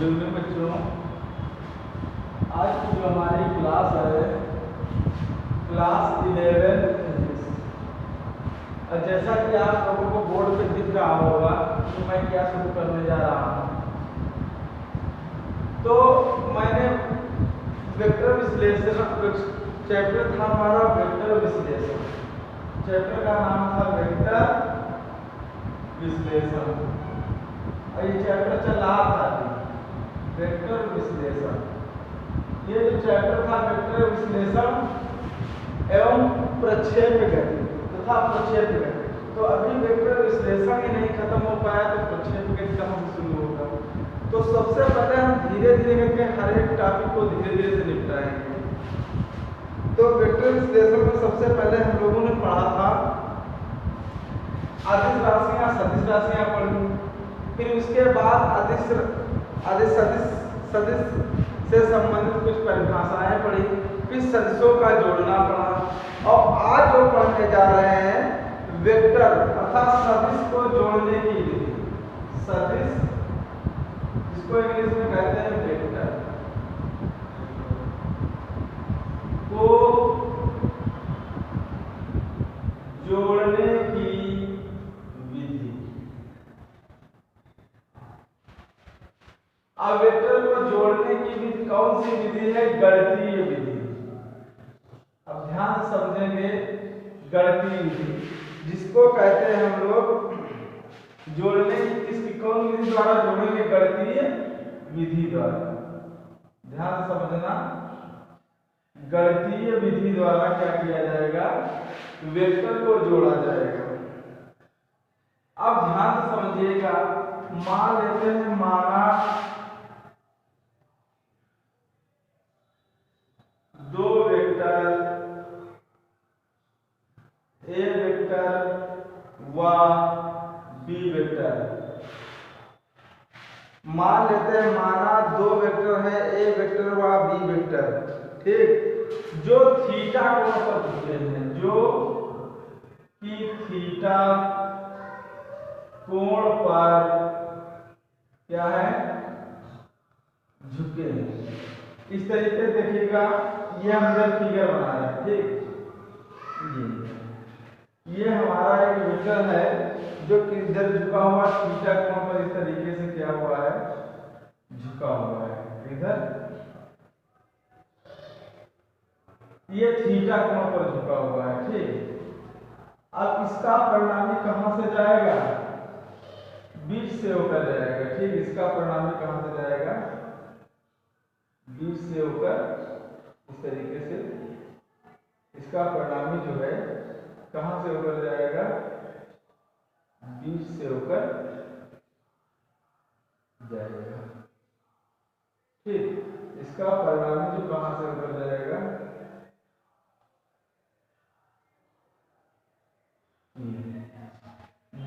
Good evening बच्चों। आज की जो हमारी क्लास है क्लास 11 फिजिक्स। और जैसा कि आप लोगों को बोर्ड पे दिख रहा होगा कि मैं क्या शुरू करने जा रहा हूँ, तो मैंने वेक्टर विश्लेषण चैप्टर था हमारा वेक्टर विश्लेषण। चैप्टर का नाम था वेक्टर विश्लेषण और ये चैप्टर चल रहा था वेक्टर विश्लेषण। ये जो चैप्टर था वेक्टर विश्लेषण एवं प्रक्षेप गति तथा प्रक्षेप गति, तो अभी वेक्टर विश्लेषण ही नहीं खत्म हो पाया तो प्रक्षेप गति कहाँ से शुरू होगा। तो सबसे पहले हम धीरे धीरे करके हर एक टॉपिक को धीरे धीरे से निपटाएंगे। तो वेक्टर विश्लेषण में सबसे पहले हम लोगों ने पढ़ा था अदिश राशियां सदिश राशियां पढ़ी, फिर उसके बाद अदिश सदिश से संबंधित कुछ परिभाषाएं पढ़ी, फिर सदिशों का जोड़ना पढ़ा और आज जो पढ़ने जा रहे हैं वेक्टर अर्थात सदिश को जोड़ने की विधि। सदिश जिसको इंग्लिश में कहते हैं वेक्टर को जोड़ने की विधि। अब वेक्टर को जोड़ने की विधि कौन सी विधि है? गणितीय विधि। अब ध्यान से समझेंगे, गणितीय विधि जिसको कहते हैं हम लोग जोड़ने की, किसकी कौन विधि द्वारा जोड़ेंगे? गणितीय विधि द्वारा। ध्यान से समझना, गणितीय विधि द्वारा क्या किया जाएगा? वेक्टर को जोड़ा जाएगा। अब ध्यान से समझिएगा, मान लेते हैं माना दो वेक्टर ए वेक्टर व बी वेक्टर। मान लेते हैं माना दो वेक्टर है ए वेक्टर व बी वेक्टर, ठीक, जो थीटा कोण पर झुके हैं, जो कि थीटा कोण पर क्या है? झुके हैं। इस तरीके से देखिएगा, ये हमने फिगर बनाया है, ठीक। ये हमारा एक वेक्टर है जो कि इधर झुका हुआ थीटा कोण पर इस तरीके से क्या हुआ है? झुका हुआ है इधर, ये थीटा कोण पर झुका हुआ है, ठीक। अब इसका परिणामी कहां से जाएगा? बीच से होकर जाएगा, ठीक। इसका परिणामी कहां से जाएगा? बीच से होकर इस तरीके से इसका परिणामी जो है कहां से होकर जाएगा? बीच से होकर जाएगा, ठीक। इसका परिणामी जो कहां से होकर जाएगा?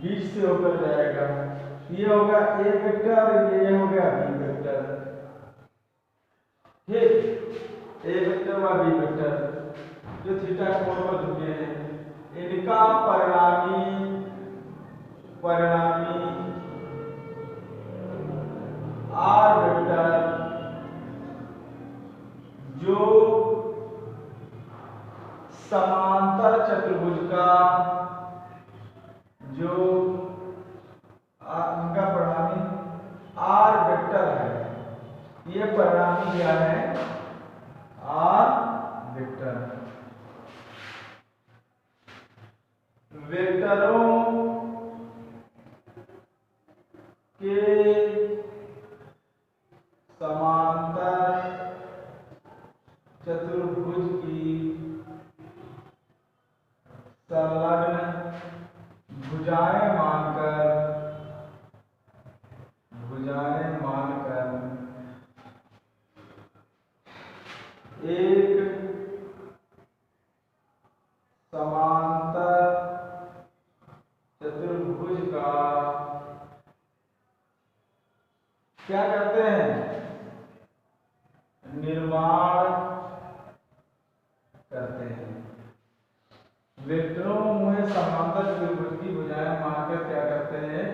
बीच से होकर जाएगा। ये होगा ए वेक्टर, ये हो गया बी वेक्टर, ठीक। ए वेक्टर व बी वेक्टर जो थीटा कोण पर झुके हैं, इनका परिणामी आर वेक्टर जो समांतर चतुर्भुज का जो इनका परिणामी आर वेक्टर है, ये परिणामी क्या है? R vector. वेक्टरों के समांतर चतुर्भुज की संलग्न भुजाएं मानकर एक समांतर चतुर्भुज का क्या करते हैं? निर्माण करते हैं। वेक्टरों में समांतर चतुर्भुज की भुजाएं मानकर क्या करते हैं?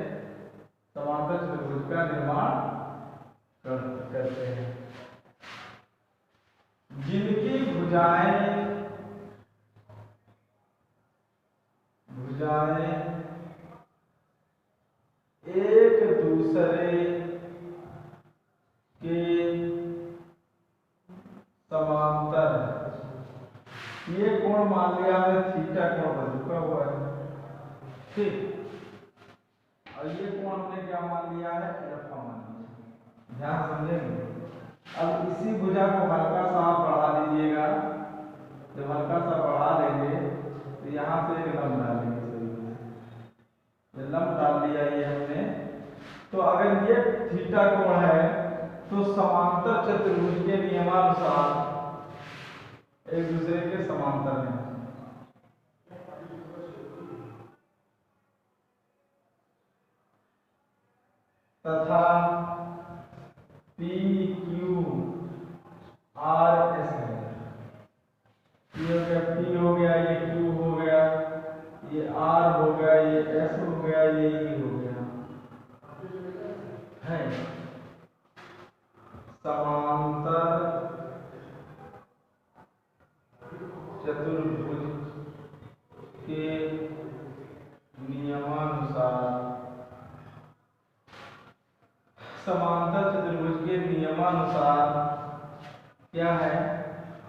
समांतर चतुर्भुज का निर्माण करते हैं। जिनकी भुजाएं एक दूसरे के समांतर, ये कोण मान लिया हमने थीटा कोण पर झुका हुआ है, ठीक। और ये कोण हमने क्या मान लिया है, अल्फा मान लिया। ध्यान समझेंगे। अब इसी भुजा को हल्का सा बढ़ा दीजिएगा। जब हल्का सा बढ़ा लेंगे तो यहाँ से एक लंब डालेंगे। लंब डाल दिया ये हमने। तो अगर ये थीटा कोण है तो समांतर चतुर्भुज के नियमानुसार एक दूसरे के समांतर हैं। तथा पी क्यू आर एस है। ये हो गया पी हो गया, ये क्यू हो गया, ये आर हो गया, ये एस हो गया, ये ई हो गया है। समांतर चतुर्भुज के नियमानुसार, समांतर चतुर्भुज के नियमानुसार क्या है,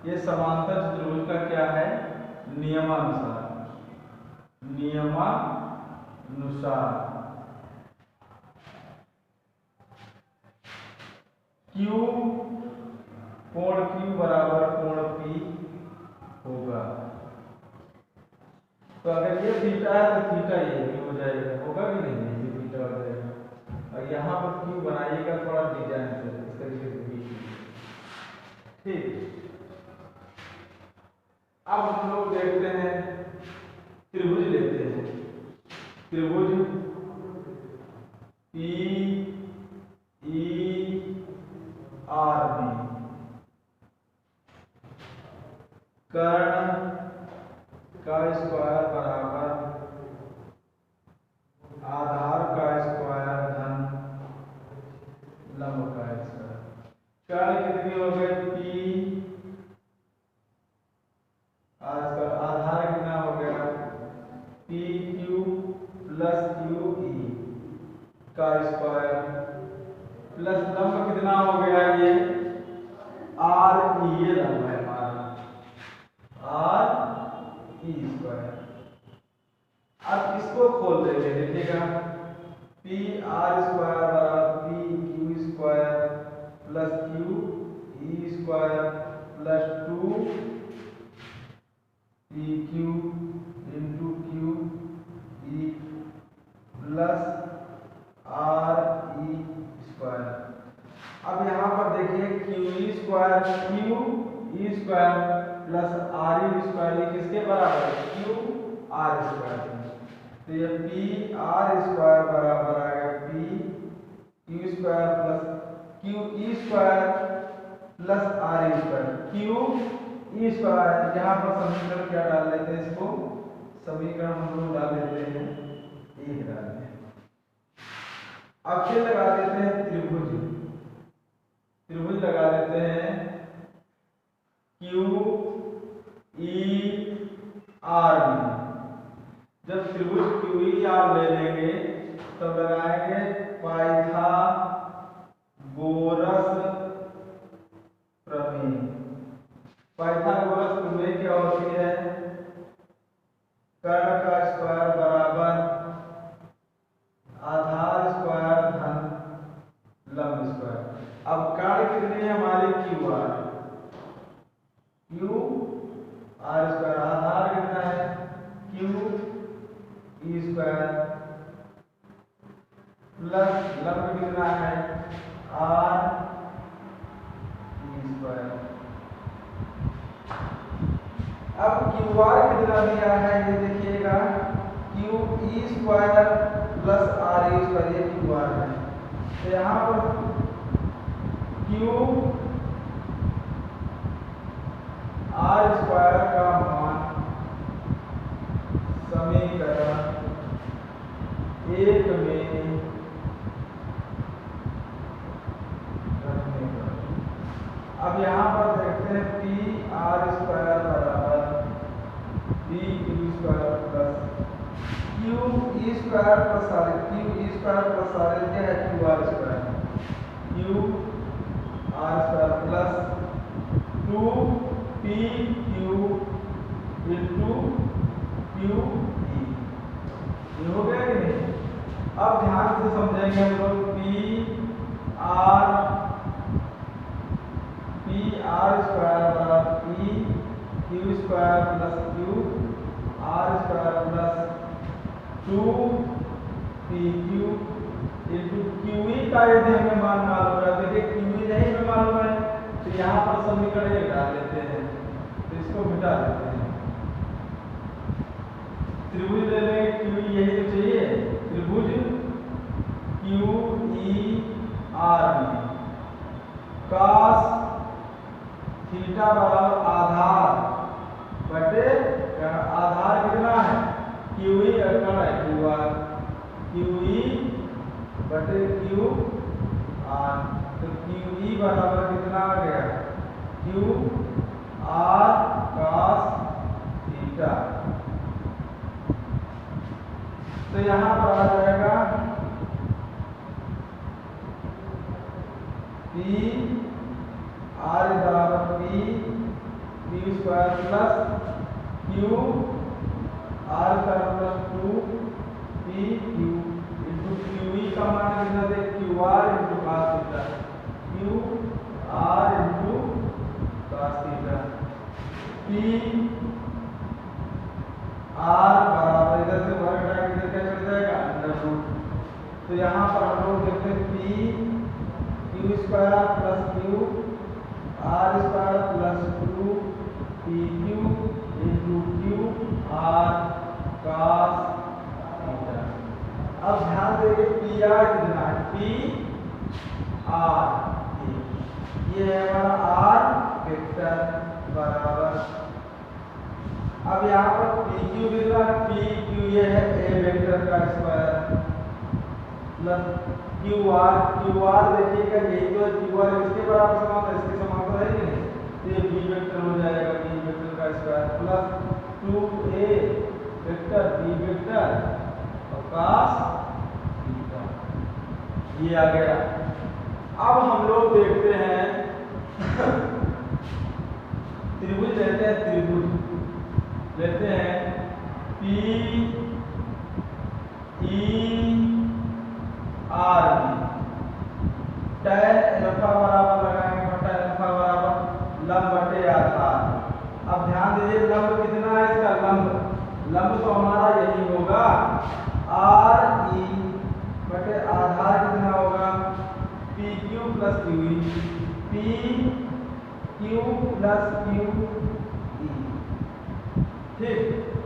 ये समांतर चतुर्भुज का क्या है, नियमानुसार। Q कोण Q बराबर कोण P होगा। तो अगर ये थीटा है तो थीटा ये भी हो जाएगा, होगा कि नहीं, ये थीटा हो जाएगा। और यहाँ पर Q बनाइएगा थोड़ा डिजाइन से, इस तरीके से, ठीक। अब हम लोग देखते हैं, त्रिभुज लेते हैं। त्रिभुज पी ई आर बी, कर्ण का स्क्वायर बराबर आधार का स्क्वायर धन लंब का स्क्वायर। कर्ण कितनी हो गई, पी, आधार कितना हो गया, P Q plus Q E का स्क्वायर, प्लस लंब कितना हो गया, ये आर ई, ये लंब है हमारा, आर ई स्क्वायर। अब इसको खोल देंगे, देखिएगा, पी आर स्क्वायर बराबर P Q square plus Q E square plus 2 P Q into Q E plus R E square. अब यहाँ पर देखिए Q E square, Q E square plus R E square, ये किसके बराबर है, क्यू आर स्क्वायर। तो ये पी आर स्क्वायर बराबर आएगा P Q square plus Q E square plus R E square, Q E square. यहाँ पर समीकरण क्या डाल लेते हैं, इसको समीकरण हम लोग डाल देते हैं, एक डाल देते हैं। अब फिर लगा देते हैं त्रिभुज, त्रिभुज लगा देते हैं क्यू ई आर बी। जब त्रिभुज क्यू ई आर ले लेंगे तब लगाएंगे पाइथागोरस प्रमेय। पाइथागोरस प्रमेय क्या होती है, कर्ण का स्क्वायर बराबर आधार स्क्वायर धन लंब स्क्वायर। अब कर्ण कितनी है हमारी, Q R, Q R square, आधार कितना है, क्यू ई स्क्वायर प्लस लंब कितना है, आर ई स्क्वायर। अब क्यू आर कितना दिया है, ये देखिएगा, Q E square plus R E square, ये क्यू आर है। तो यहाँ पर क्यू आर स्क्वायर का मान समीकरण 1 में square plus R Q E square plus R क्या है Q R square plus 2 P Q into Q E. ये हो गया कि नहीं? अब ध्यान से समझेंगे हम लोग पी आर स्क्वायर बराबर P Q square plus Q R square plus 2 P Q into Q E का यदि हमें मान मालूम है, देखिए क्यू ई नहीं हमें मालूम है तो यहाँ पर समीकरण ये डाल लेते हैं, तो इसको मिटा देते हैं। त्रिभुज ले लेंगे क्यू ई, यही तो चाहिए त्रिभुज क्यू ई आर में cos थीटा बराबर आधार बटे आधार कितना है क्यू ई कण है क्यू आर, क्यू ई बटे क्यू आर, तो क्यू ई बराबर कितना आ गया क्यू आर cos थीटा। तो यहाँ पर आ जाएगा पी आर बराबर P Q square plus Q R square plus 2 P Q into Q E का मान कितना दे Q R into cos theta, Q R into cos theta. P R बराबर इधर से वर्ग हटा के इधर क्या चल जाएगा अंडर रूट। तो यहाँ पर हम लोग देखते हैं P Q square plus Q R square plus 2 P Q into Q R cos theta. अब ध्यान देंगे पी आर कितना है पी आर, ये है हमारा आर वेक्टर बराबर, अब यहाँ पर पी क्यू कितना है पी क्यू ये है ए वेक्टर का स्क्वायर प्लस क्यू आर देखिएगा यही तो क्यू आर इसके बराबर समान है, इसके समान तो है कि नहीं, तो ये बी वेक्टर हो जाएगा बी वेक्टर का square plus 2a vector B vector और cos थीटा, ये आ गया। अब हम लोग देखते हैं त्रिभुज लेते हैं, त्रिभुज लेते हैं P E R tan alpha बराबर लगाएंगे बटा अल्फा बराबर लंब बटे आधार। अब ध्यान दीजिए लंब कितना है इसका लंब तो हमारा यही होगा आर ई बटे आधार कितना होगा P Q plus Q E, P Q plus Q E. ठीक,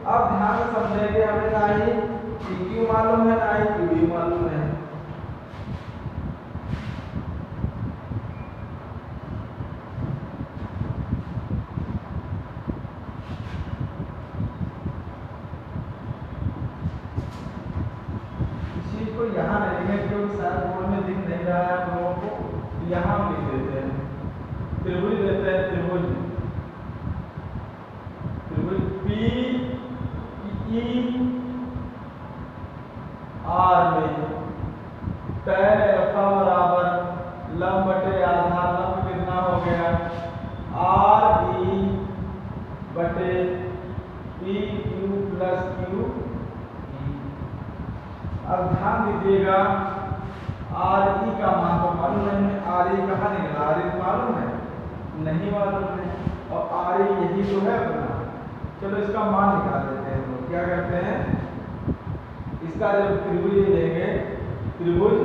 अब ध्यान से समझेंगे, हमें ना ही पी क्यू मालूम है ना ही क्यू ई मालूम है। यहाँ नहीं लिखेंगे क्योंकि शायद बोर्ड में दिख नहीं रहा है आप लोगों को, यहाँ हम लिख देते हैं त्रिभुज लेते हैं त्रिभुज पी ई आर में tan अल्फा बराबर लंब बटे आधार, लंब कितना हो गया आर ई बटे पी क्यू प्लस क्यू। अब ध्यान दीजिएगा आर ई का मान तो मालूम नहीं है, आर ई कहाँ निकला, आर ई मालूम है नहीं मालूम है, और आर ई यही तो है अपना। चलो इसका मान निकाल लेते हैं हम लोग, क्या करते हैं इसका जब त्रिभुज लेंगे त्रिभुज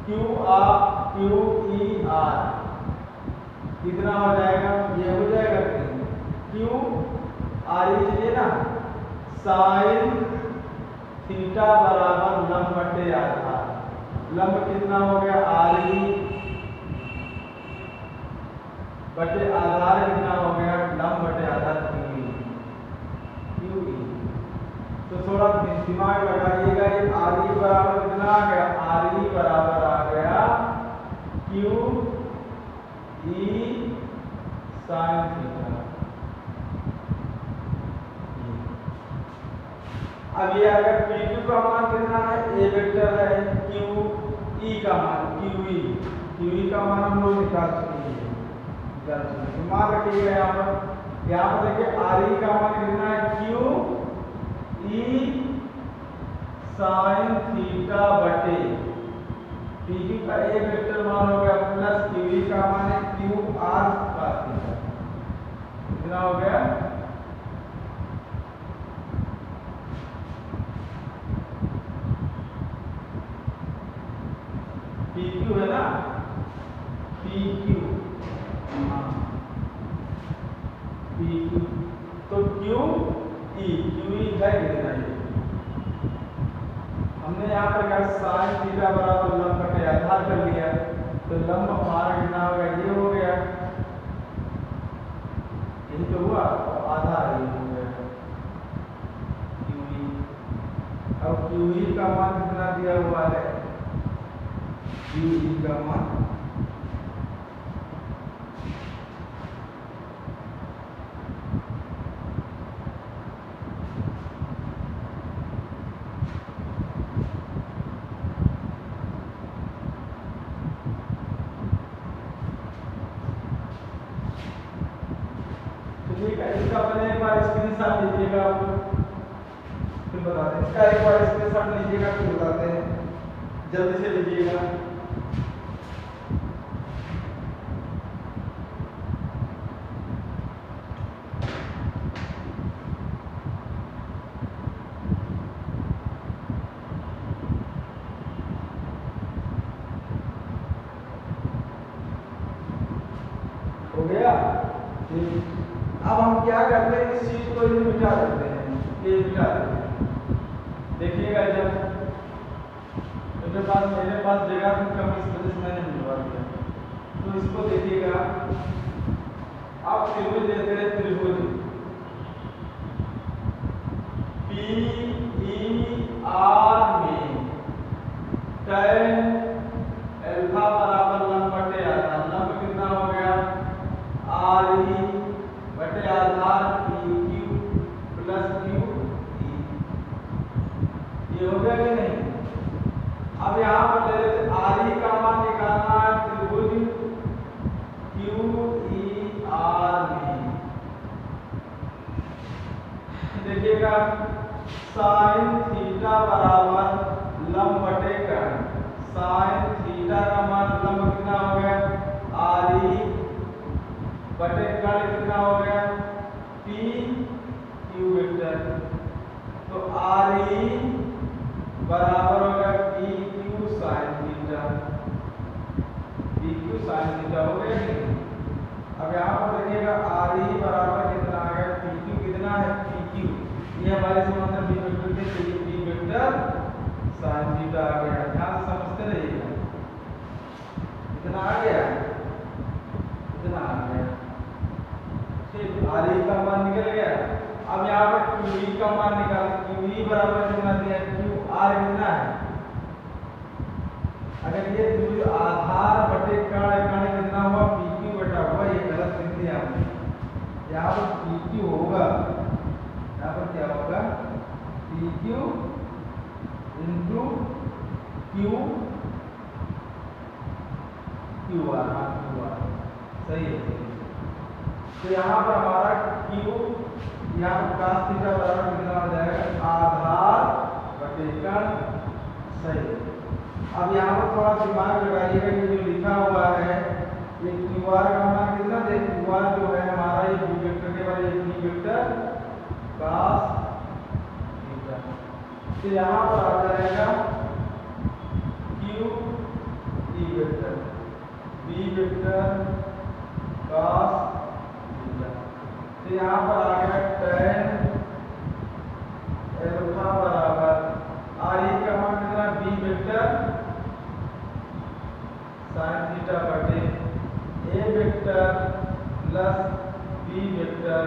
क्यू ई आर कितना हो जाएगा, ये हो जाएगा क्यू आर ई चाहिए ना साइन थीटा बराबर लंब बटे आधार, लंब कितना हो गया आर ई बटे आधार कितना हो गया लंब बटे आधार क्यू ई। तो थोड़ा दिमाग लगाइएगा, ये आर ई बराबर कितना आ गया, आर ई बराबर आ गया क्यू ई साइन थीटा। अब ये अगर PQ का मान कितना है, ए वेक्टर है, QE का मान QE का मान हम लोग निकाल चुके हैं। तो मान रखिएगा यहाँ पर देखिए RE का मान कितना है, QE sin थीटा बटे PQ का ए वेक्टर मान हो गया प्लस QE का मान है QR cos थीटा। कितना हो गया, PQ है ना, PQ, हाँ PQ, तो QE है कितना, ये हमने यहाँ पर क्या साइन थीटा बराबर लंब बटे आधार कर लिया, तो लंब हमारा कितना हो गया, ये हो गया, यही तो हुआ, आधार ये हो गया QE। अब QE का मान कितना दिया हुआ है, QE का मान ठीक है। इसका पहले एक बार स्क्रीनशॉट लीजिएगा, फिर बताते हैं। इसका एक बार स्क्रीनशॉट लीजिएगा, फिर बताते हैं, जल्दी से लीजिएगा। हो गया, ठीक। अब हम क्या करते हैं, इस चीज को इन्हें मिटा देते हैं, ये मिटा देते हैं। देखिएगा जब मेरे पास जगह की कमी, इस वजह से मैंने मिलवा दिया, तो इसको देखिएगा। आप त्रिभुज लेते हैं, त्रिभुज PER में tan अल्फा बराबर लंब बटे आधार, लंब कितना हो गया, RE बटे आधार PQ प्लस QE, ये हो गया कि नहीं। अब यहाँ पर ले लेते RE का मान निकालना है त्रिभुज QER में। देखिएगा साइन थीटा बराबर लंब बटे कर्ण, साइन थीटा का मान लंब कितना हो गया, RE बटे कर्ण कितना हो गया, PQ वेक्टर, तो RE बराबर होगा PQ sin theta, PQ sin theta हो गया कि नहीं। अब यहाँ पर देखिएगा RE बराबर कितना आ गया, PQ कितना है, PQ, ये हमारे समांतर B वेक्टर के, तो ये B वेक्टर sin थीटा आ गया। ध्यान से समझते रहिएगा, कितना आ गया, कितना आ गया, ठीक। RE का मान निकल गया। अब यहाँ पर QE का मान निकाल, QE बराबर कितना दिया, QR कितना है, अगर ये त्रिभुज आधार बटे कर्ण, कर्ण कितना हुआ, PQ बटा हुआ, ये गलत लिख दिया हमने, यहाँ पर PQ होगा, यहाँ पर क्या होगा, PQ इंटू QR, हाँ QR सही है। तो यहाँ पर हमारा Q, यहाँ पर cos थीटा बराबर कितना हो जाएगा, आधार बटे कर्ण, सही है। अब यहाँ पर थोड़ा दिमाग लगाइएगा, ये जो लिखा हुआ है, ये QR का मान कितना दे, QR जो है हमारा ये B वेक्टर के बाद ये B वेक्टर cos थीटा, तो यहाँ पर आ जाएगा QE vector, B vector cos theta, तो यहाँ पर आ गया tan अल्फा बराबर RE का मान कितना, B वेक्टर sin थीटा बटे A vector plus B vector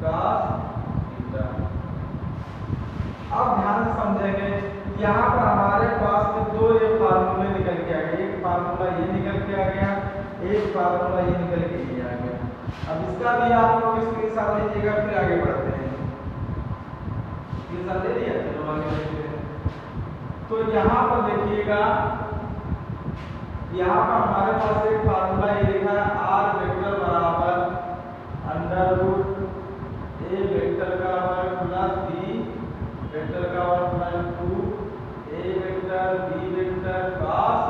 cos theta. अब ध्यान से समझेंगे, यहाँ पर हमारे पास में दो ये फार्मूले निकल के आ गए, एक फार्मूला ये निकल के आ गया, एक फार्मूला ये निकल के ये आ गया। अब इसका भी आप लोग स्क्रीनशॉट लीजिएगा, फिर आगे बढ़ते हैं। ये सब ले लिया, चलो आगे देखते हैं। तो यहाँ पर देखिएगा, यहाँ पर हमारे पास एक फार्मूला ये लिखा है, आर वेक्टर बराबर अंडर रूट ए वेक्टर का वर्ग प्लस बी वेक्टर का वर्ग plus 2 A vector B vector cos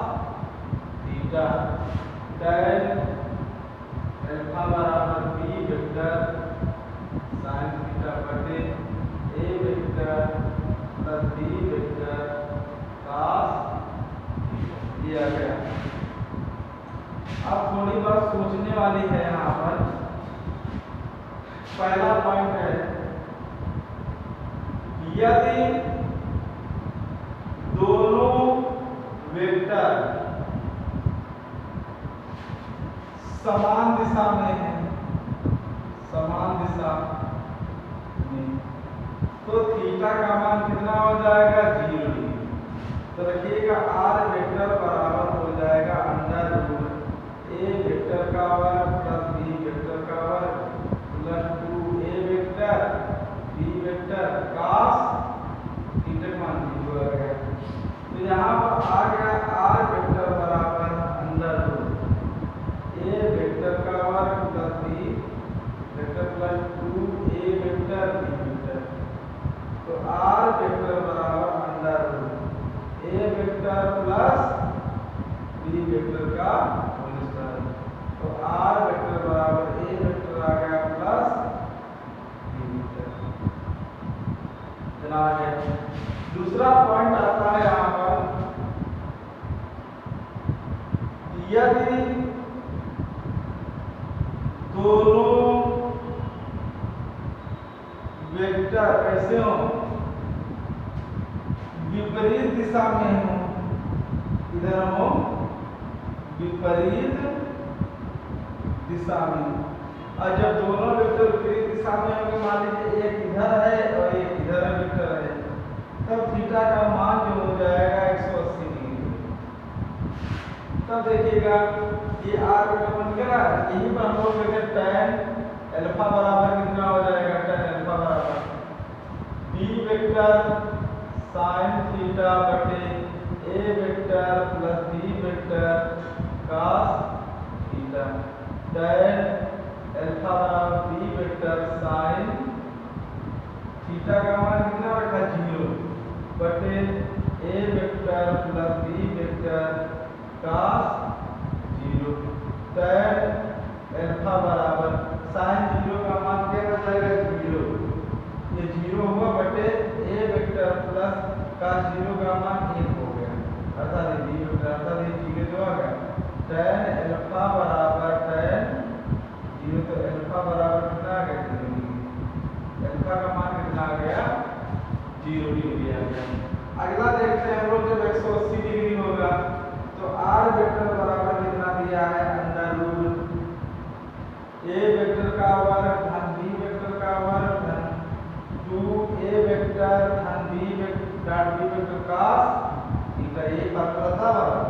theta tan alpha बराबर बी वेक्टर sin थीटा बटे A vector plus B vector cos दिया गया। अब थोड़ी बात सोचने वाली है यहाँ पर। पहला पॉइंट है, यदि दोनों वेक्टर समान दिशा में हैं, समान दिशा में, तो थीटा का मान कितना हो जाएगा, 0 डिग्री। तो रखिएगा आर वेक्टर बराबर हो जाएगा अंडर रूट ए वेक्टर का वर्ग प्लस बी वेक्टर का वर्ग plus 2 A vector B vector cos theta का मान 0 आ गया। तो यहाँ पर आ गया आर वेक्टर बराबर अंडर रूट ए वेक्टर का वर्ग plus B vector plus 2 A vector B vector. तो आर वेक्टर बराबर under root A vector plus B vector का होल स्क्वायर। तो आर वेक्टर बराबर ए वेक्टर आ गया प्लस बी वेक्टर। चला आगे, दूसरा पॉइंट आता है यहाँ पर, यदि दोनों वेक्टर कैसे हो, विपरीत दिशा में हो, इधर हो विपरीत दिशा में, और जब दोनों वेक्टर विपरीत दिशा में होंगे, मान लीजिए एक इधर है और एक इधर वेक्टर है, तब थीटा का मान जो हो जाएगा 180 डिग्री। तब देखिएगा ये आर वेक्टर बन गया, यही पर हम लोग लेंगे tan अल्फा बराबर कितना हो जाएगा, tan अल्फा बराबर बी वेक्टर sin थीटा बटे A vector plus B vector cos theta tan alpha बराबर बी वेक्टर sin थीटा का मान कितना रखा, 0 बटे A vector plus B vector cos 0 tan alpha बराबर sin 0 का मान क्या हो जाएगा, 0, ये 0 हुआ बटे ए वेक्टर प्लस cos 0 का मान 1 हो गया, अर्थात ये बी वेक्टर, अर्थात ये 0 जो आ गया। tan अल्फा बराबर tan 0, तो अल्फा बराबर कितना आ गया, 0 डिग्री। अल्फा का मान कितना आ गया, 0 डिग्री आ गया। अगला देखते हैं हम लोग, जब 180 डिग्री होगा तो आर वेक्टर बराबर कितना दिया है, अंडर रूट ए वेक्टर का वर्ग धन बी वेक्टर का वर्ग धन 2 ए वेक्टर धन बी वेक्टर cos थीटा, ये फार्मूला था बराबर।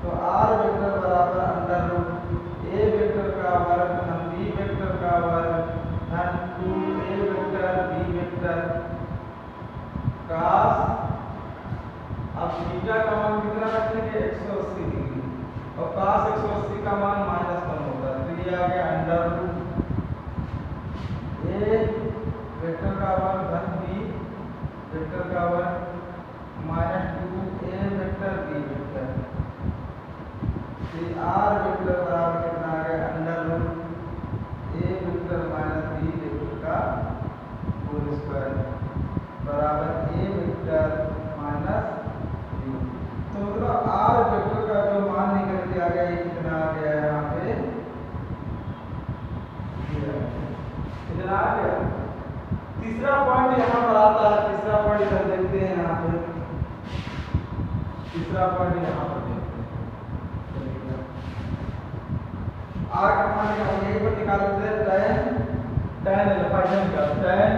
तो आर वेक्टर बराबर अंडर रूट ए वेक्टर का वर्ग धन बी वेक्टर का वर्ग धन 2 A vector B vector cos, अब थीटा का मान कितना रखेंगे, 180 डिग्री, और cos 180 का मान -1 होता है। तो ये आ गया अंडर रूट ए वेक्टर का वर्ग धन बी वेक्टर का वर्ग -2 A vector B vector. R vector बराबर कितना आ गया, under root A vector minus B vector का होल स्क्वायर बराबर ए वेक्टर माइनस बी। तो मतलब आर वेक्टर का जो मान निकल के आ गया, ये कितना आ गया यहाँ पे, कितना आ गया। तीसरा पॉइंट यहाँ पर आता है, तीसरा पॉइंट इधर देखते हैं, यहाँ पे तीसरा पॉइंट यहाँ पर देखते हैं। आर का मान हम यहीं पर निकाल लेते हैं, tan अल्फा tan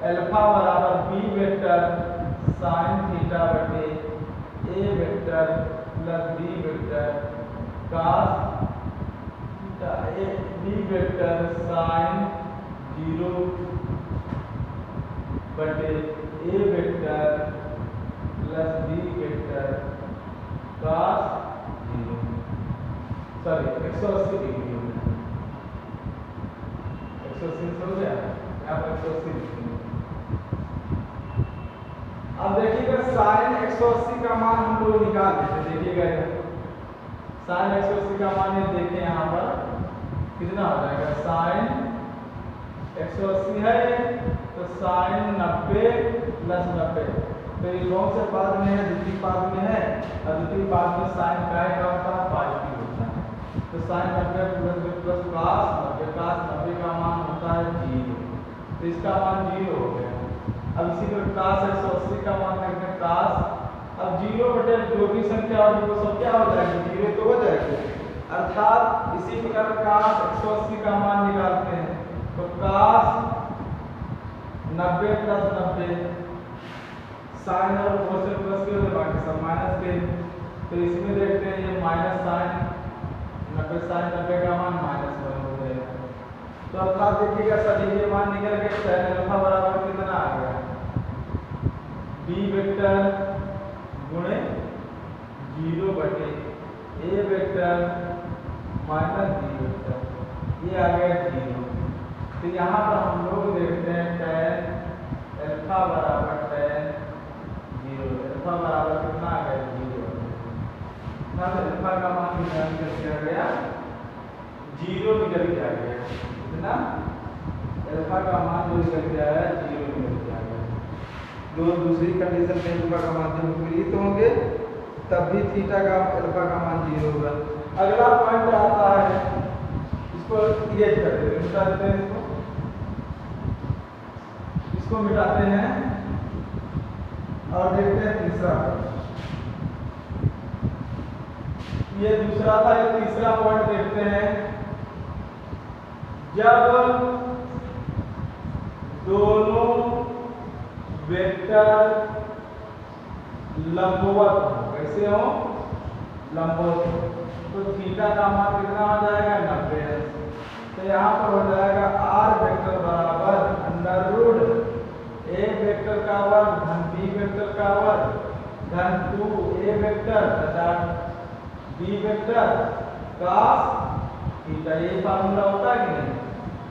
अल्फा बराबर बी वेक्टर sin थीटा बटे A vector plus B vector cos theta, A B vector sin 0 बटे A vector plus B vector cos 0 sorry 180 degree हो गया। 180 हो गया, यहाँ पर 180 डिग्री। अब देखिएगा साइन 180 का मान हम लोग निकाल देते, देखिएगा साइन 180 का मान ये देखें यहाँ पर कितना हो जाएगा। साइन 180 है तो साइन 90 प्लस 90, तो ये कौन से पाद में है, द्वितीय पाद में है, और द्वितीय पाद में साइन का होता है पॉजिटिव होता है, तो साइन 90 प्लस cos 90 का मान होता है 0, तो इसका मान 0 हो गया। अब इसी को cos 180 का मान करते हैं cos, अब 0 बटे जो भी संख्या होगी वो सब क्या हो जाएगी, 0 तो हो जाएगी, अर्थात इसी प्रकार cos 180 का मान निकालते हैं तो cos 90 प्लस 90 साइन और कोसेक प्लस के बाकी सब माइनस के, तो इसमें देखते हैं ये माइनस साइन 90 का मान -1 हो जाएगा। तो अर्थात देखिएगा सभी के मान निकल के tan अल्फा बराबर कितना आ गया, b वेक्टर गुणे 0 बटे a vector minus b vector, ये आ गया 0। तो यहाँ पर हम लोग देखते हैं tan अल्फा बराबर tan 0, अल्फा बराबर कितना आ गया 0, अल्फा का मान निकल के आ गया 0 निकल के आ गया, कितना अल्फा का मान जो निकल के आया 0 निकल के आ गया। दूसरी कंडीशन में अल्फा का मान जब विपरीत होंगे तब भी थीटा का अल्फा का मान 0 होगा। अगला पॉइंट आता है, इसको इरेज कर देते हैं, मिटा देते हैं, इसको मिटाते हैं और देखते हैं तीसरा। ये दूसरा था, ये तीसरा पॉइंट देखते हैं। जब दोनों वेक्टर लंबवत हो, कैसे हो, लंबवत हो, तो थीटा का मान कितना हो जाएगा 90। तो यहाँ पर हो जाएगा r वेक्टर बराबर अंडर रूट a वेक्टर का वर्ग धन b वेक्टर का वर्ग धन 2a वेक्टर तथा b वेक्टर cos थीटा, ये फार्मूला होता है कि नहीं।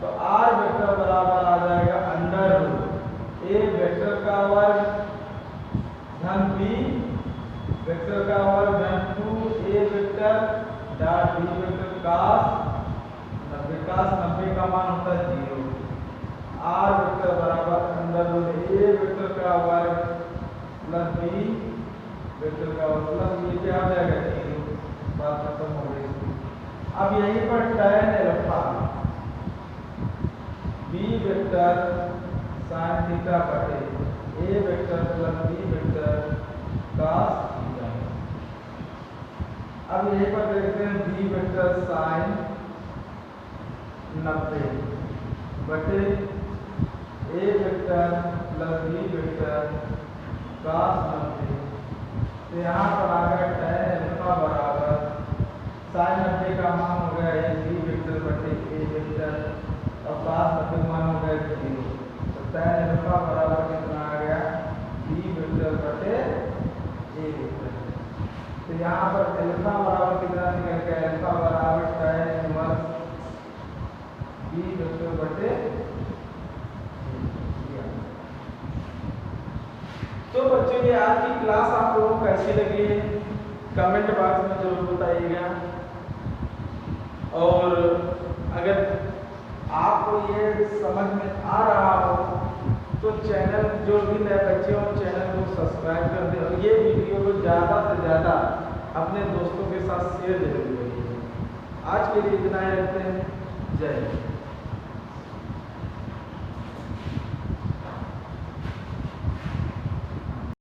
तो r वेक्टर बराबर आ जाएगा अंडर रूट a वेक्टर का वर्ग धन b वेक्टर का वर्ग धन 2a vector dot b vector cos 90 का मान होता है 0। r वेक्टर बराबर अंडर रूट a वेक्टर का वर्ग प्लस b वेक्टर का वर्ग प्लस ये क्या आ जाएगा 0, बात खत्म हो गई। अब यहीं पर tan alpha b vector sin theta बटे a vector plus b vector cos theta. अब यहीं पर देखते हैं b वेक्टर sin 90 बटे a vector plus b vector cos 90। तो यहाँ पर आ गया tan अल्फा बराबर sin 90 का मान हो गया a b वेक्टर बटे a वेक्टर और cos 90 मान हो गया 0। तो tan अल्फा बराबर कितना आ गया b वेक्टर बटे a वेक्टर। तो यहाँ पर अल्फा बराबर कितना निकल गया, अल्फा बराबर tan इनवर्स b वेक्टर बटे। तो बच्चों ये आज की क्लास आप लोगों को कैसी लगी है कमेंट बॉक्स में जरूर बताइएगा, और अगर आपको ये समझ में आ रहा हो तो चैनल जो भी नए बच्चे हो चैनल को सब्सक्राइब कर दें और ये वीडियो को ज़्यादा से ज़्यादा अपने दोस्तों के साथ शेयर जरूर करिए। आज के लिए इतना ही रखते हैं, जय हिंद।